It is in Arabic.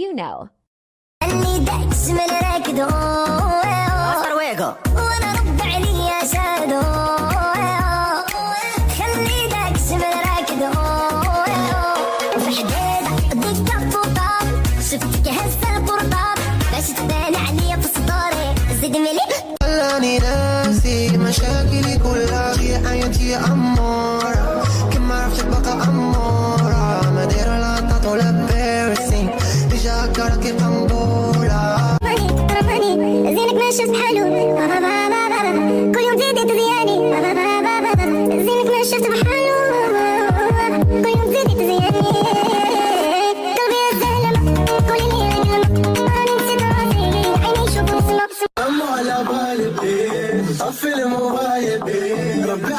You know. اللي داكس من راكدو وانا رد عليا شادو خلي داكس من راكدو بحديد ديك فوطاب شفتك هزة البرطاب باش تبان عليا في صدوري زيد ملي خلاني ناسي مشاكلي كلها في حياتي أمورة كما عرفتك بقى أمورة ما دير لا تطول بيرسينج بجاك راكي قنبولة رماني زينك ما شفت حالو كل يوم زيدت زياني زينك ما شفت بحالو كل يوم زيدت زياني قلبي الزهلة كل اللي يعلم راني نسيت راسي عيني يشوفوا سما أما على بالي طفي الموبايل ربي